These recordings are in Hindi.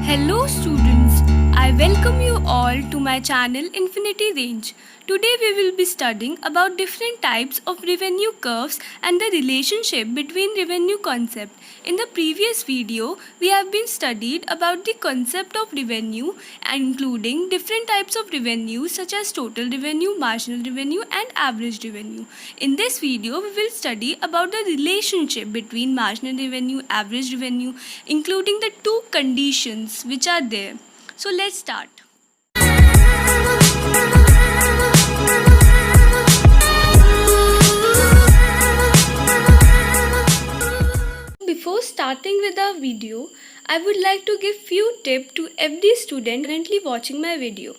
Hello students, I welcome you all to my channel Infinity Range. Today we will be studying about different types of revenue curves and the relationship between revenue concept. In the previous video, we have been studied about the concept of revenue including different types of revenue such as total revenue, marginal revenue and average revenue. In this video, we will study about the relationship between marginal revenue, average revenue, including the two conditions which are there. So let's start. Before starting with our video, I would like to give few tips to every student currently watching my video.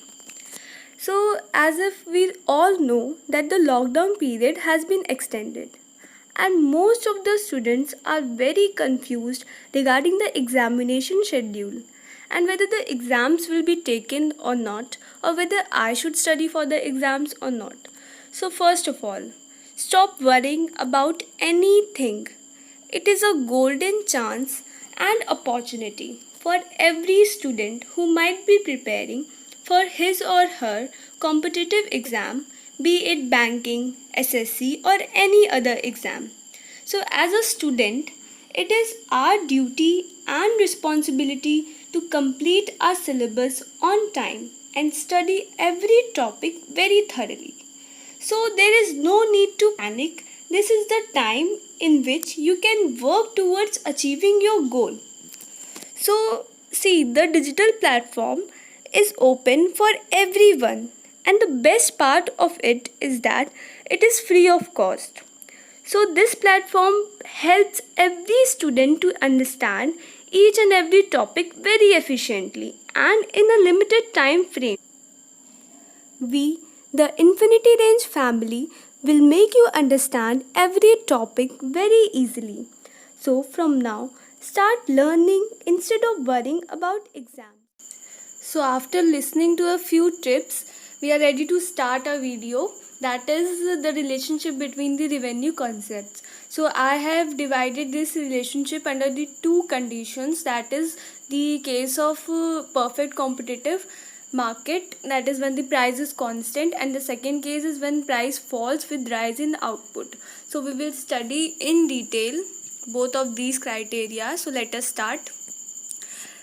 So as if we all know that the lockdown period has been extended and most of the students are very confused regarding the examination schedule and whether the exams will be taken or not, or whether I should study for the exams or not. So first of all, stop worrying about anything. It is a golden chance and opportunity for every student who might be preparing for his or her competitive exam, be it banking, SSC or any other exam. So as a student, it is our duty and responsibility to complete our syllabus on time and study every topic very thoroughly. So there is no need to panic. This is the time in which you can work towards achieving your goal. So see, the digital platform is open for everyone and the best part of it is that it is free of cost. So this platform helps every student to understand each and every topic very efficiently and in a limited time frame. We, the Infinity Range family, will make you understand every topic very easily. So from now, start learning instead of worrying about exams. So after listening to a few tips, we are ready to start a video, that is the relationship between the revenue concepts. So I have divided this relationship under the two conditions, that is the case of perfect competitive market, that is when the price is constant, and the second case is when price falls with rise in output. So we will study in detail both of these criteria. So let us start.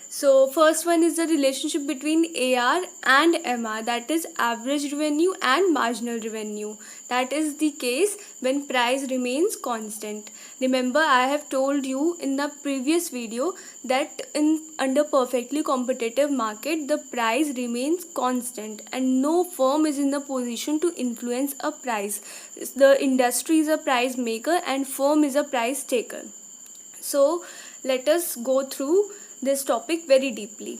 So first one is the relationship between AR and MR, that is average revenue and marginal revenue. That is the case when price remains constant. Remember, I have told you in the previous video that under perfectly competitive market the price remains constant and no firm is in the position to influence a price. The industry is a price maker and firm is a price taker. So let us go through this topic very deeply.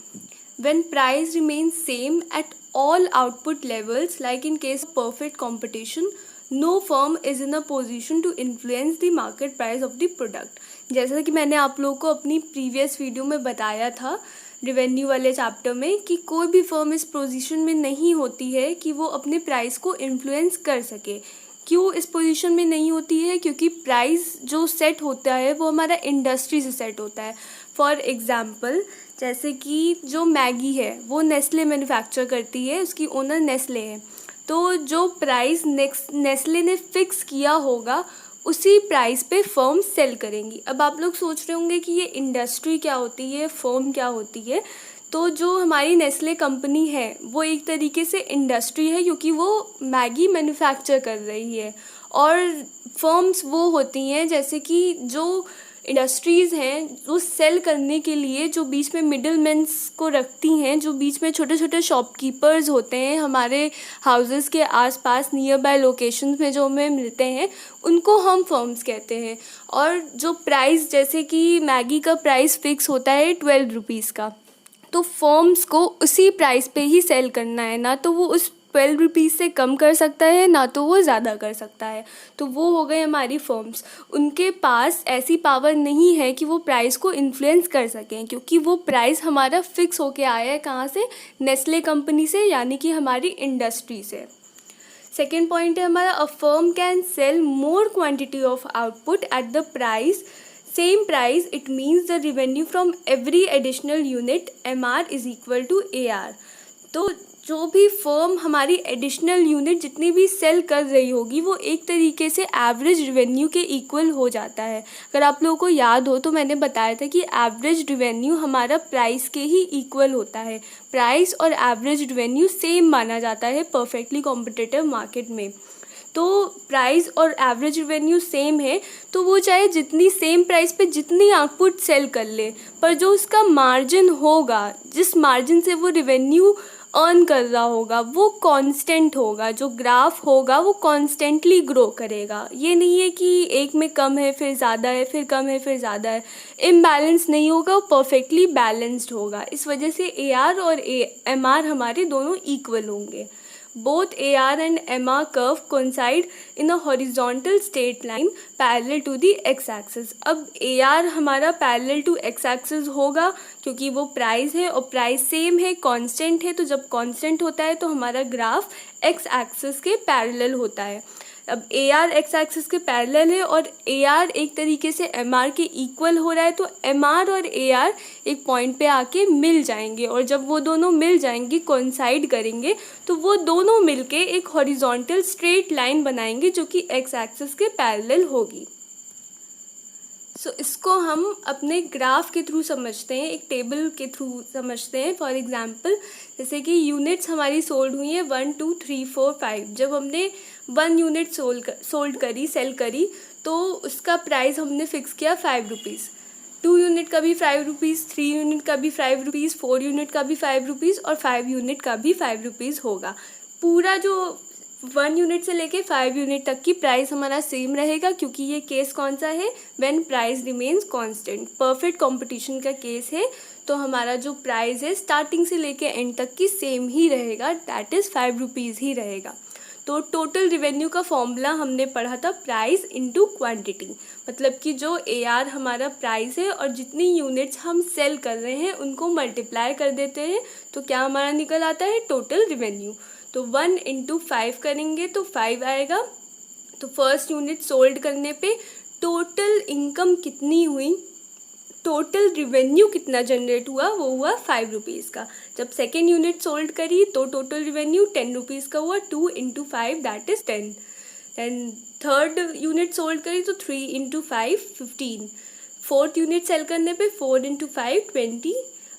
When price remains same at all output levels, like in case of perfect competition, no firm is in a position to influence the market price of the product. जैसा कि मैंने आप लोगों को अपनी प्रीवियस वीडियो में बताया था रेवेन्यू वाले चैप्टर में कि कोई भी फर्म इस पोजीशन में नहीं होती है कि वो अपने प्राइस को इन्फ्लुएंस कर सके. क्यों इस पोजीशन में नहीं होती है? क्योंकि प्राइस जो सेट होता है वो हमारा इंडस्ट्री से सेट होता है. फॉर एग्ज़ाम्पल, जैसे कि जो मैगी है वो नेस्ले मैन्युफैक्चर करती है, उसकी ओनर नेस्ले है. तो जो प्राइस नेस्ले ने फिक्स किया होगा उसी प्राइस पे फर्म सेल करेंगी. अब आप लोग सोच रहे होंगे कि ये इंडस्ट्री क्या होती है, फर्म क्या होती है. तो जो हमारी नेस्ले कंपनी है वो एक तरीके से इंडस्ट्री है क्योंकि वो मैगी मैन्युफैक्चर कर रही है. और फर्म्स वो होती हैं जैसे कि जो इंडस्ट्रीज़ हैं वो सेल करने के लिए जो बीच में मिडिल मैन्स को रखती हैं, जो बीच में छोटे छोटे शॉपकीपर्स होते हैं हमारे हाउसेस के आसपास नियर बाय लोकेशंस में जो हमें मिलते हैं, उनको हम फर्म्स कहते हैं. और जो प्राइस, जैसे कि मैगी का प्राइस फ़िक्स होता है 12 रुपीज़ का, तो फर्म्स को उसी प्राइस पे ही सेल करना है. ना तो वो उस 12 रुपीज़ से कम कर सकता है, ना तो वो ज़्यादा कर सकता है. तो वो हो गए हमारी फर्म्स. उनके पास ऐसी पावर नहीं है कि वो प्राइस को इन्फ्लुएंस कर सकें क्योंकि वो प्राइस हमारा फिक्स होके आया है कहाँ से? नेस्ले कंपनी से, यानी कि हमारी इंडस्ट्री से. सेकेंड पॉइंट है हमारा, a firm can sell more quantity of output at the price same price, it means the revenue from every additional unit MR is equal to AR. तो जो भी फर्म हमारी एडिशनल यूनिट जितनी भी सेल कर रही होगी वो एक तरीके से एवरेज रिवेन्यू के इक्वल हो जाता है। अगर आप लोगों को याद हो तो मैंने बताया था कि एवरेज रिवेन्यू हमारा प्राइस के ही इक्वल होता है। प्राइस और एवरेज रिवेन्यू सेम माना जाता है परफेक्टली कॉम्पिटिटिव मार्केट में। तो प्राइस और एवरेज रिवेन्यू सेम है तो वो चाहे जितनी सेम प्राइस पे जितनी आउटपुट सेल कर ले, पर जो उसका मार्जिन होगा, जिस मार्जिन से वो रिवेन्यू अर्न कर रहा होगा, वो कांस्टेंट होगा। जो ग्राफ होगा वो कॉन्स्टेंटली ग्रो करेगा। ये नहीं है कि एक में कम है फिर ज़्यादा है, फिर कम है फिर ज़्यादा है, इम्बैलेंस नहीं होगा, वो परफेक्टली बैलेंस्ड होगा। इस वजह से AR और MR हमारे दोनों इक्वल होंगे। Both AR and MR curve coincide in a horizontal straight line parallel to the x-axis। अब AR हमारा parallel to x-axis होगा क्योंकि वो प्राइस है और प्राइस सेम है, कांस्टेंट है। तो जब कांस्टेंट होता है तो हमारा ग्राफ x-axis के पैरेलल होता है। अब AR एक्स एक्सिस के पैरेलल है और AR एक तरीके से MR के इक्वल हो रहा है, तो MR और AR एक पॉइंट पे आके मिल जाएंगे और जब वो दोनों मिल जाएंगे, कोइंसाइड करेंगे, तो वो दोनों मिलके एक हॉरिजॉन्टल स्ट्रेट लाइन बनाएंगे जो कि एक्स एक्सिस के पैरेलल होगी। सो इसको हम अपने ग्राफ के थ्रू समझते हैं, एक टेबल के थ्रू समझते हैं। फॉर एग्जांपल जैसे कि यूनिट्स हमारी सोल्ड हुई हैं 1 2 3 4 5। जब हमने 1 यूनिट सेल करी तो उसका प्राइस हमने फिक्स किया 5 रुपीज़। 2 यूनिट का भी 5 रुपीज़, 3 यूनिट का भी 5 रुपीज़, 4 यूनिट का भी 5 रुपीज़ और 5 यूनिट का भी 5 रुपीज़ होगा। पूरा जो 1 यूनिट से लेके 5 यूनिट तक की प्राइस हमारा सेम रहेगा क्योंकि ये केस कौन सा है, when price remains constant. Perfect competition का केस है तो हमारा जो प्राइस है स्टार्टिंग से लेके एंड तक की सेम ही रहेगा, दैट इज़ 5 रुपीज़ ही रहेगा। तो टोटल रिवेन्यू का फॉर्मूला हमने पढ़ा था प्राइस इनटू क्वांटिटी, मतलब कि जो AR हमारा प्राइस है और जितनी यूनिट्स हम सेल कर रहे हैं उनको मल्टीप्लाई कर देते हैं तो क्या हमारा निकल आता है टोटल रिवेन्यू। तो 1 × 5 करेंगे तो 5 आएगा। तो फर्स्ट यूनिट सोल्ड करने पे टोटल इनकम कितनी हुई, टोटल रिवेन्यू कितना जनरेट हुआ, वो हुआ 5 रुपीज़ का। जब सेकेंड यूनिट सोल्ड करी तो टोटल रिवेन्यू 10 रुपीज़ का हुआ, 2 × 5 that is 10। Then third unit sold करी तो 3 × 5 15। फोर्थ यूनिट सेल करने पे 4 × 5 20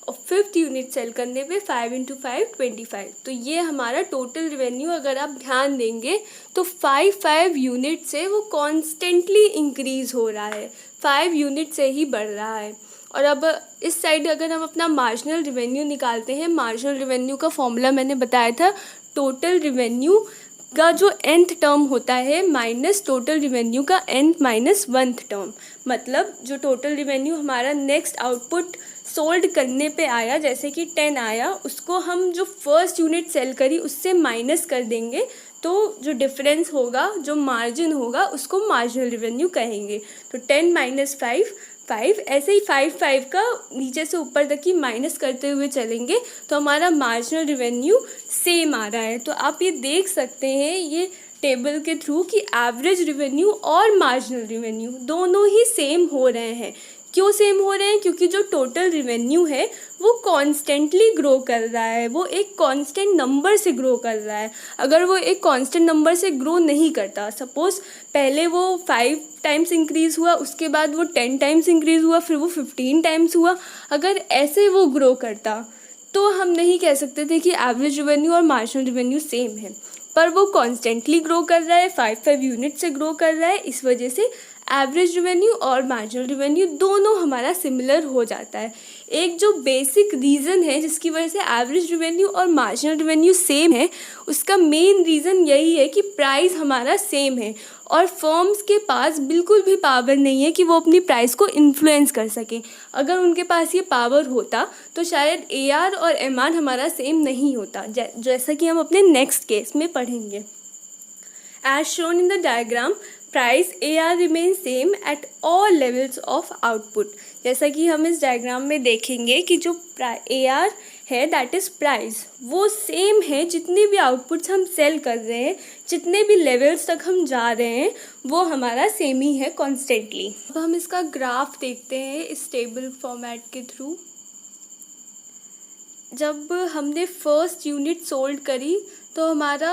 और फिफ्थ यूनिट सेल करने पे 5 × 5 25। तो ये हमारा टोटल रिवेन्यू अगर आप ध्यान देंगे तो 5 यूनिट से वो कॉन्स्टेंटली इंक्रीज़ हो रहा है, 5 यूनिट से ही बढ़ रहा है। और अब इस साइड अगर हम अपना मार्जिनल रिवेन्यू निकालते हैं, मार्जिनल रिवेन्यू का फॉर्मूला मैंने बताया था, टोटल रिवेन्यू का जो nth टर्म होता है माइनस टोटल रिवेन्यू का nth माइनस 1th टर्म। मतलब जो टोटल रिवेन्यू हमारा नेक्स्ट आउटपुट सोल्ड करने पे आया, जैसे कि 10 आया, उसको हम जो फर्स्ट यूनिट सेल करी उससे माइनस कर देंगे तो जो डिफरेंस होगा, जो मार्जिन होगा, उसको मार्जिनल रिवेन्यू कहेंगे। तो 10 - 5 5, ऐसे ही 5 का नीचे से ऊपर तक की माइनस करते हुए चलेंगे तो हमारा मार्जिनल रिवेन्यू सेम आ रहा है। तो आप ये देख सकते हैं ये टेबल के थ्रू कि एवरेज रिवेन्यू और मार्जिनल रिवेन्यू दोनों ही सेम हो रहे हैं। क्यों सेम हो रहे हैं? क्योंकि जो टोटल रिवेन्यू है वो कॉन्स्टेंटली ग्रो कर रहा है, वो एक कांस्टेंट नंबर से ग्रो कर रहा है। अगर वो एक कांस्टेंट नंबर से ग्रो नहीं करता, सपोज़ पहले वो 5 टाइम्स इंक्रीज़ हुआ, उसके बाद वो 10 टाइम्स इंक्रीज़ हुआ, फिर वो 15 टाइम्स हुआ, अगर ऐसे वो ग्रो करता तो हम नहीं कह सकते थे कि एवरेज रिवेन्यू और मार्जिनल रिवेन्यू सेम है। पर वो कॉन्स्टेंटली ग्रो कर रहा है, 5 यूनिट से ग्रो कर रहा है, इस वजह से एवरेज रिवेन्यू और मार्जिनल रिवेन्यू दोनों हमारा सिमिलर हो जाता है। एक जो बेसिक रीज़न है जिसकी वजह से एवरेज रिवेन्यू और मार्जिनल रिवेन्यू सेम है, उसका मेन रीज़न यही है कि प्राइस हमारा सेम है और फर्म्स के पास बिल्कुल भी पावर नहीं है कि वो अपनी प्राइस को इन्फ्लुएंस कर सकें। अगर उनके पास ये पावर होता तो शायद AR और MR हमारा सेम नहीं होता, जैसा कि हम अपने नेक्स्ट केस में पढ़ेंगे। As shown in the diagram, price AR remain same at all levels of output. जैसा कि हम इस डायग्राम में देखेंगे कि जो AR है दैट इज़ प्राइस, वो सेम है जितने भी आउटपुट्स हम सेल कर रहे हैं, जितने भी लेवल्स तक हम जा रहे हैं वो हमारा सेम ही है कॉन्स्टेंटली। अब हम इसका ग्राफ देखते हैं इस टेबल फॉर्मेट के थ्रू। जब हमने फर्स्ट यूनिट सोल्ड करी तो हमारा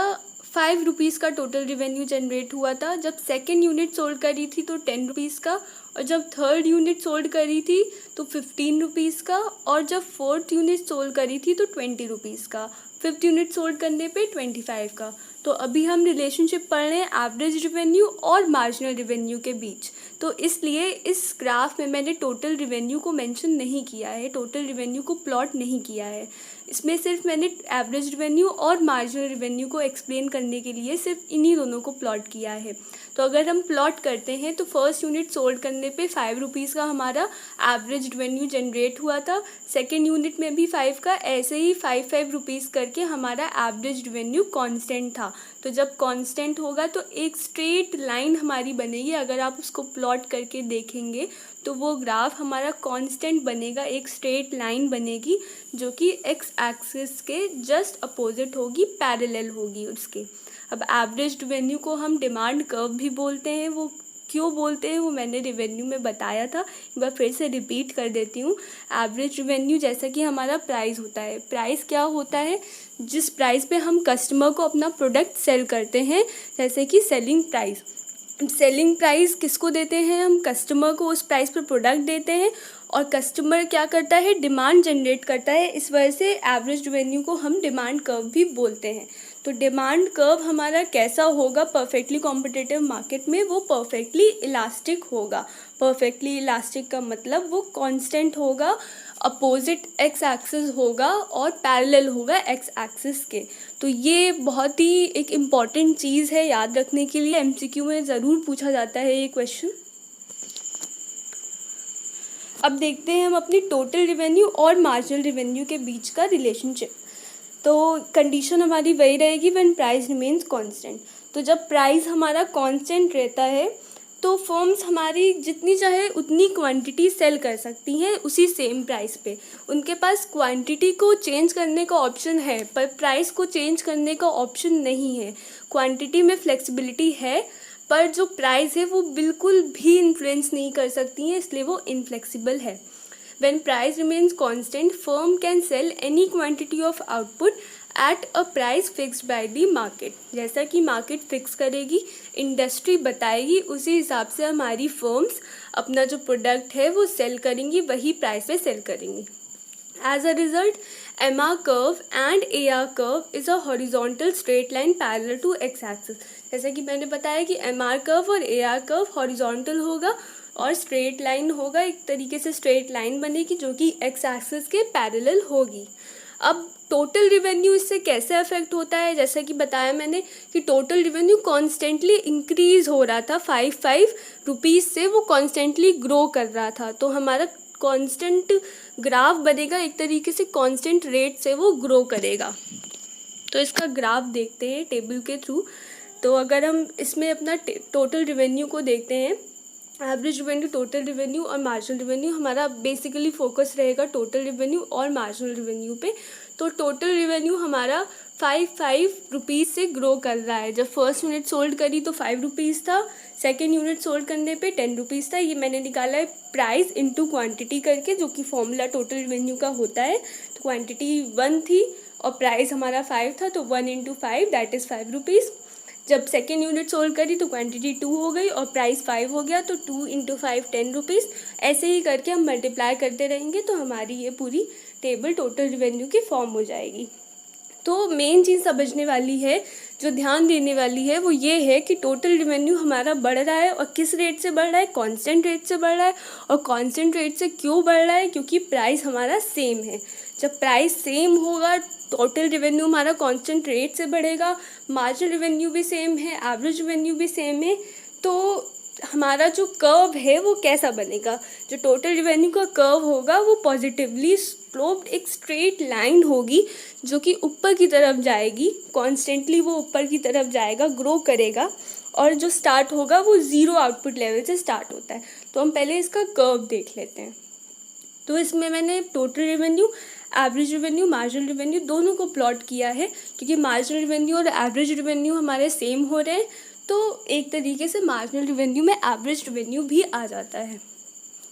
5 रुपीज़ का टोटल रिवेन्यू जनरेट हुआ था। जब सेकेंड यूनिट सोल्ड करी थी तो 10 रुपीज़ का, और जब थर्ड यूनिट सोल्ड करी थी तो 15 रुपीज़ का, और जब फोर्थ यूनिट सोल्ड करी थी तो 20 रुपीज़ का, फिफ्थ यूनिट सोल्ड करने पे 25 का। तो अभी हम रिलेशनशिप पढ़ रहे हैं एवरेज रिवेन्यू और मार्जिनल रिवेन्यू के बीच। तो इसलिए इस ग्राफ में मैंने टोटल रिवेन्यू को मेंशन नहीं किया है, टोटल रिवेन्यू को प्लॉट नहीं किया है। इसमें सिर्फ मैंने एवरेज रिवेन्यू और मार्जिनल रिवेन्यू को एक्सप्लेन करने के लिए सिर्फ इन्हीं दोनों को प्लॉट किया है। तो अगर हम प्लॉट करते हैं तो फर्स्ट यूनिट सोल्ड करने पे 5 रुपीज़ का हमारा एवरेज रिवेन्यू जनरेट हुआ था, सेकेंड यूनिट में भी 5 का, ऐसे ही 5 रुपीज़ करके हमारा एवरेज रिवेन्यू कांस्टेंट था। तो जब कांस्टेंट होगा तो एक स्ट्रेट लाइन हमारी बनेगी, अगर आप उसको प्लॉट करके देखेंगे तो वो ग्राफ हमारा कांस्टेंट बनेगा, एक स्ट्रेट लाइन बनेगी जो कि एक्स एक्सिस के जस्ट अपोजिट होगी, पैरेलल होगी उसके। अब एवरेज रिवेन्यू को हम डिमांड कर्व भी बोलते हैं, वो क्यों बोलते हैं वो मैंने रिवेन्यू में बताया था, एक बार फिर से रिपीट कर देती हूँ। एवरेज रिवेन्यू जैसा कि हमारा प्राइस होता है, प्राइस क्या होता है, जिस प्राइस पे हम कस्टमर को अपना प्रोडक्ट सेल करते हैं, जैसे कि सेलिंग प्राइस। सेलिंग प्राइस किसको देते हैं हम, कस्टमर को उस प्राइस पर प्रोडक्ट देते हैं, और कस्टमर क्या करता है, डिमांड जनरेट करता है। इस वजह से एवरेज रिवेन्यू को हम डिमांड कर्व भी बोलते हैं। तो डिमांड कर्व हमारा कैसा होगा परफेक्टली कॉम्पिटिटिव मार्केट में, वो परफेक्टली इलास्टिक होगा। परफेक्टली इलास्टिक का मतलब वो कांस्टेंट होगा, अपोजिट एक्स एक्सिस होगा और पैरेलल होगा एक्स एक्सिस के। तो ये बहुत ही एक इम्पॉर्टेंट चीज़ है याद रखने के लिए, एमसीक्यू में ज़रूर पूछा जाता है ये क्वेश्चन। अब देखते हैं हम अपनी टोटल रिवेन्यू और मार्जिनल रिवेन्यू के बीच का रिलेशनशिप। तो कंडीशन हमारी वही रहेगी व्हेन प्राइस रिमेन्स कांस्टेंट। तो जब प्राइस हमारा कांस्टेंट रहता है तो फर्म्स हमारी जितनी चाहे उतनी क्वांटिटी सेल कर सकती हैं उसी सेम प्राइस पे। उनके पास क्वांटिटी को चेंज करने का ऑप्शन है पर प्राइस को चेंज करने का ऑप्शन नहीं है। क्वांटिटी में फ्लेक्सिबिलिटी है पर जो प्राइस है वो बिल्कुल भी इन्फ्लुएंस नहीं कर सकती हैं, इसलिए वो इनफ्लेक्सिबल है। When price remains constant, firm can sell any quantity of output at a price fixed by the market। जैसा कि मार्केट फिक्स करेगी, इंडस्ट्री बताएगी, उसी हिसाब से हमारी फर्म्स अपना जो प्रोडक्ट है वो सेल करेंगी, वही प्राइस पे सेल करेंगी। As a result, MR curve and AR curve is a horizontal straight line parallel to x-axis। जैसा कि मैंने बताया कि MR curve और AR curve horizontal होगा और स्ट्रेट लाइन होगा, एक तरीके से स्ट्रेट लाइन बनेगी जो कि एक्स एक्सिस के पैरेलल होगी। अब टोटल रिवेन्यू इससे कैसे अफेक्ट होता है, जैसा कि बताया मैंने कि टोटल रिवेन्यू कॉन्स्टेंटली इंक्रीज़ हो रहा था, 5 रुपीज़ से वो कॉन्स्टेंटली ग्रो कर रहा था। तो हमारा कांस्टेंट ग्राफ बनेगा, एक तरीके से कांस्टेंट रेट से वो ग्रो करेगा। तो इसका ग्राफ देखते हैं टेबल के थ्रू। तो अगर हम इसमें अपना टोटल रिवेन्यू को देखते हैं, एवरेज रिवेन्यू, टोटल रिवेन्यू और मार्जिनल रिवेन्यू, हमारा बेसिकली फोकस रहेगा टोटल रिवेन्यू और मार्जिनल रिवेन्यू पे। तो टोटल रिवेन्यू हमारा 5 रुपीज़ से ग्रो कर रहा है। जब फर्स्ट यूनिट सोल्ड करी तो 5 रुपीज़ था, सेकेंड यूनिट सोल्ड करने पे 10 रुपीज़ था। ये मैंने निकाला है प्राइस इंटू क्वांटिटी करके, जो कि फॉर्मूला टोटल रिवेन्यू का होता है। तो क्वांटिटी 1 थी और प्राइस हमारा 5 था, तो 1 इंटू 5 दैट इज़ 5 रुपीज़। जब सेकेंड यूनिट सोल्ड करी तो क्वांटिटी 2 हो गई और प्राइस 5 हो गया, तो 2 इंटू 5 10 रुपीज़। ऐसे ही करके हम मल्टीप्लाई करते रहेंगे तो हमारी ये पूरी टेबल टोटल रिवेन्यू की फॉर्म हो जाएगी। तो मेन चीज़ समझने वाली है, जो ध्यान देने वाली है, वो ये है कि टोटल रिवेन्यू हमारा बढ़ रहा है और किस रेट से बढ़ रहा है, कांस्टेंट रेट से बढ़ रहा है। और कांस्टेंट रेट से क्यों बढ़ रहा है, क्योंकि प्राइस हमारा सेम है। जब प्राइस सेम होगा टोटल रिवेन्यू हमारा कांस्टेंट रेट से बढ़ेगा, मार्जिनल रिवेन्यू भी सेम है, एवरेज रिवेन्यू भी सेम है। तो हमारा जो कर्व है वो कैसा बनेगा, जो टोटल रिवेन्यू का कर्व होगा वो पॉजिटिवली स्लोप्ड एक स्ट्रेट लाइन होगी जो कि ऊपर की तरफ जाएगी, कॉन्स्टेंटली वो ऊपर की तरफ जाएगा, ग्रो करेगा। और जो स्टार्ट होगा वो ज़ीरो आउटपुट लेवल से स्टार्ट होता है। तो हम पहले इसका कर्व देख लेते हैं। तो इसमें मैंने total revenue, average revenue, marginal revenue दोनों को प्लॉट किया है, क्योंकि मार्जिनल रेवेन्यू और एवरेज रेवेन्यू हमारे सेम हो रहे हैं, तो एक तरीके से मार्जिनल रेवेन्यू में एवरेज रेवेन्यू भी आ जाता है।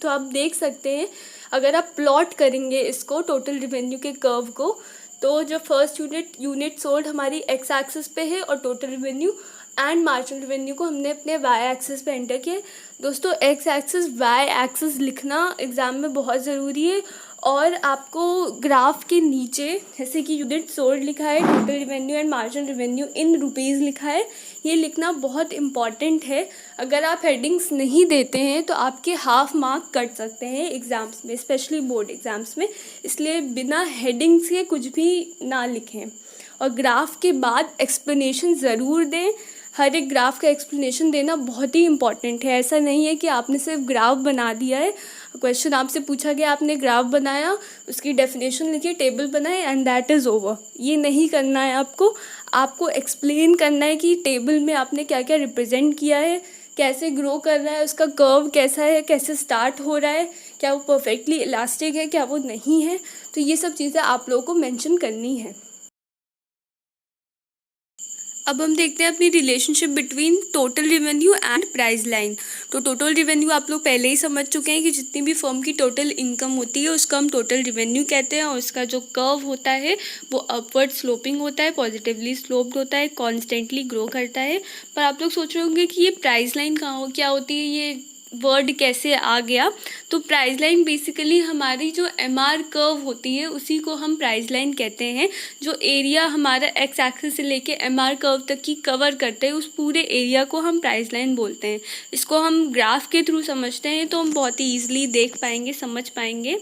तो आप देख सकते हैं, अगर आप प्लॉट करेंगे इसको टोटल रेवेन्यू के कर्व को, तो जो फर्स्ट यूनिट सोल्ड हमारी एक्स एक्सिस पे है और total revenue and marginal revenue को हमने अपने वाई एक्सिस पे एंटर किया है। दोस्तों, एक्स एक्सिस वाई एक्सिस लिखना एग्ज़ाम में बहुत ज़रूरी है, और आपको ग्राफ के नीचे जैसे कि यूनिट सोल्ड लिखा है, total revenue and marginal revenue in rupees लिखा है, ये लिखना बहुत इम्पॉर्टेंट है। अगर आप हेडिंग्स नहीं देते हैं तो आपके हाफ मार्क कट सकते हैं एग्ज़ाम्स में, स्पेशली बोर्ड एग्ज़ाम्स में, इसलिए बिना हेडिंग्स के कुछ भी ना लिखें। और ग्राफ के बाद एक्सप्लेनेशन ज़रूर दें, हर एक ग्राफ का एक्सप्लेनेशन देना बहुत ही इम्पॉर्टेंट है। ऐसा नहीं है कि आपने सिर्फ ग्राफ बना दिया है, क्वेश्चन आपसे पूछा गया, आपने ग्राफ बनाया, उसकी डेफिनेशन लिखी, टेबल बनाए एंड दैट इज़ ओवर। ये नहीं करना है आपको एक्सप्लेन करना है कि टेबल में आपने क्या क्या रिप्रेजेंट किया है, कैसे ग्रो कर रहा है, उसका कर्व कैसा है, कैसे स्टार्ट हो रहा है, क्या वो परफेक्टली इलास्टिक है, क्या वो नहीं है। तो ये सब चीज़ें आप लोगों को मेंशन करनी है। अब हम देखते हैं अपनी relationship between total revenue and price line. तो टोटल रेवेन्यू आप लोग पहले ही समझ चुके हैं कि जितनी भी फर्म की टोटल इनकम होती है उसका हम टोटल रेवेन्यू कहते हैं, और उसका जो कर्व होता है वो अपवर्ड स्लोपिंग होता है, पॉजिटिवली स्लोप्ड होता है, कॉन्स्टेंटली ग्रो करता है। पर आप लोग सोच रहे होंगे कि ये प्राइस लाइन क्या होती है, ये वर्ड कैसे आ गया। तो प्राइस लाइन बेसिकली हमारी जो एमआर कर्व होती है उसी को हम प्राइस लाइन कहते हैं। जो एरिया हमारा एक्स एक्सिस से लेके एमआर कर्व तक की कवर करते हैं उस पूरे एरिया को हम प्राइस लाइन बोलते हैं। इसको हम ग्राफ के थ्रू समझते हैं तो हम बहुत ही ईजिली देख पाएंगे, समझ पाएंगे।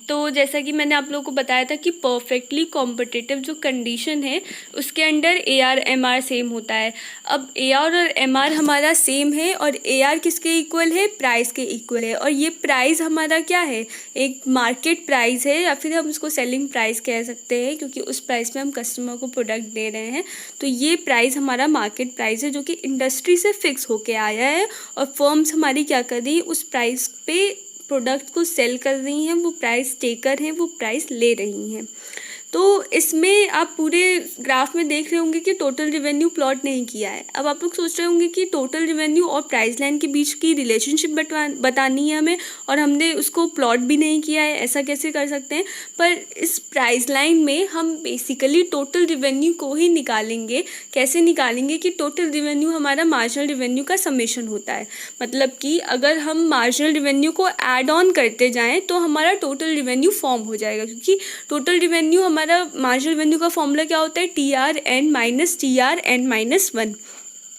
तो जैसा कि मैंने आप लोगों को बताया था कि परफेक्टली कॉम्पिटिटिव जो कंडीशन है उसके अंडर AR MR सेम होता है। अब AR और MR हमारा सेम है और AR किसके इक्वल है, प्राइस के इक्वल है। और ये प्राइस हमारा क्या है, एक मार्केट प्राइस है, या फिर हम उसको सेलिंग प्राइस कह सकते हैं, क्योंकि उस प्राइस में हम कस्टमर को प्रोडक्ट दे रहे हैं। तो ये प्राइस हमारा मार्केट प्राइस है जो कि इंडस्ट्री से फिक्स होके आया है, और फर्म्स हमारी क्या कर रही है, उस प्राइस पे प्रोडक्ट को सेल कर रही हैं, वो प्राइस टेकर हैं, वो प्राइस ले रही हैं। तो इसमें आप पूरे ग्राफ में देख रहे होंगे कि टोटल रेवेन्यू प्लॉट नहीं किया है। अब आप लोग सोच रहे होंगे कि टोटल रेवेन्यू और प्राइस लाइन के बीच की रिलेशनशिप बतानी है हमें, और हमने उसको प्लॉट भी नहीं किया है, ऐसा कैसे कर सकते हैं। पर इस प्राइस लाइन में हम बेसिकली टोटल रेवेन्यू को ही निकालेंगे। कैसे निकालेंगे कि टोटल रेवेन्यू हमारा मार्जिनल रेवेन्यू का समेशन होता है। मतलब कि अगर हम मार्जिनल रेवेन्यू को ऐड ऑन करते जाएँ तो हमारा टोटल रेवेन्यू फॉर्म हो जाएगा, क्योंकि टोटल रेवेन्यू हमारा मार्जिनल रेवेन्यू का फॉर्मूला क्या होता है, TRN माइनस TRN माइनस 1।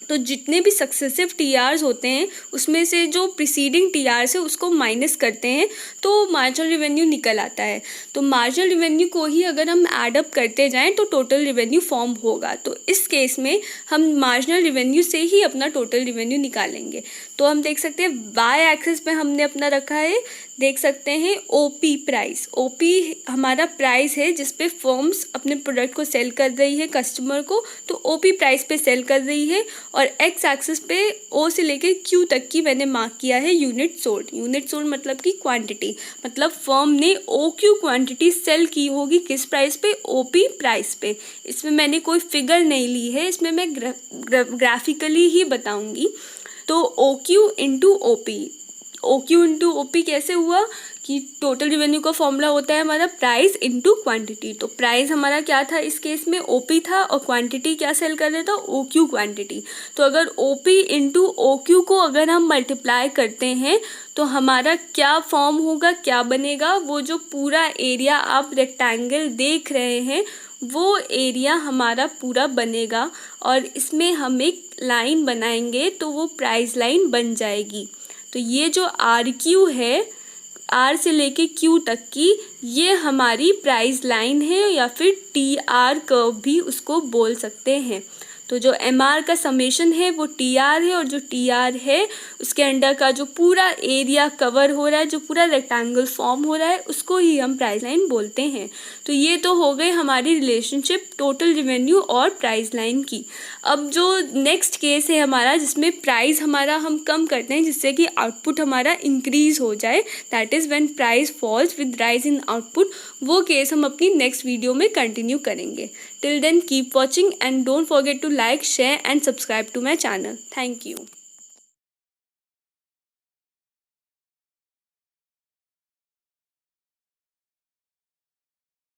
तो जितने भी सक्सेसिव TRs होते हैं उसमें से जो प्रीसीडिंग TRs है उसको माइनस करते हैं तो मार्जिनल रेवेन्यू निकल आता है। तो मार्जिनल रेवेन्यू को ही अगर हम ऐड अप करते जाएं तो टोटल रेवेन्यू फॉर्म होगा। तो इस केस में हम मार्जिनल रेवेन्यू से ही अपना टोटल रेवेन्यू निकालेंगे। तो हम देख सकते हैं वाई एक्सिस पे हमने अपना रखा है, देख सकते हैं OP प्राइस। OP हमारा प्राइस है जिस पे फर्म्स अपने प्रोडक्ट को सेल कर रही है कस्टमर को, तो OP प्राइस पे सेल कर रही है। और एक्स एक्सिस पे O से लेकर Q तक की मैंने मार्क किया है यूनिट सोल्ड। यूनिट सोल्ड मतलब कि क्वांटिटी, मतलब फर्म ने OQ क्वांटिटी सेल की होगी किस प्राइस पे, OP प्राइस पे। इसमें मैंने कोई फिगर नहीं ली है, इसमें मैं ग्राफिकली ही बताऊंगी। तो OQ इंटू OP कैसे हुआ कि टोटल रेवेन्यू का फॉर्मूला होता है हमारा प्राइस इंटू क्वांटिटी। तो प्राइस हमारा क्या था इस केस में, OP था, और क्वांटिटी क्या सेल कर रहा था, OQ क्वांटिटी। तो अगर OP इंटू OQ को अगर हम मल्टीप्लाई करते हैं तो हमारा क्या फॉर्म होगा, क्या बनेगा, वो जो पूरा एरिया आप रेक्टेंगल देख रहे हैं वो एरिया हमारा पूरा बनेगा। और इसमें हम एक लाइन बनाएंगे तो वो प्राइस लाइन बन जाएगी। तो ये जो RQ है, R से लेके Q तक की, ये हमारी प्राइस लाइन है, या फिर TR कर्व भी उसको बोल सकते हैं। तो जो MR का समेशन है वो TR है, और जो TR है उसके अंडर का जो पूरा एरिया कवर हो रहा है, जो पूरा रेक्टेंगल फॉर्म हो रहा है, उसको ही हम प्राइस लाइन बोलते हैं। तो ये तो हो गई हमारी रिलेशनशिप टोटल रेवेन्यू और प्राइस लाइन की। अब जो नेक्स्ट केस है हमारा, जिसमें प्राइस हमारा हम कम करते हैं जिससे कि आउटपुट हमारा इंक्रीज हो जाए, that is when price falls with rise in output, वो केस हम अपनी नेक्स्ट वीडियो में कंटिन्यू करेंगे। Till then keep watching and don't forget to like, share and subscribe to my channel. Thank you.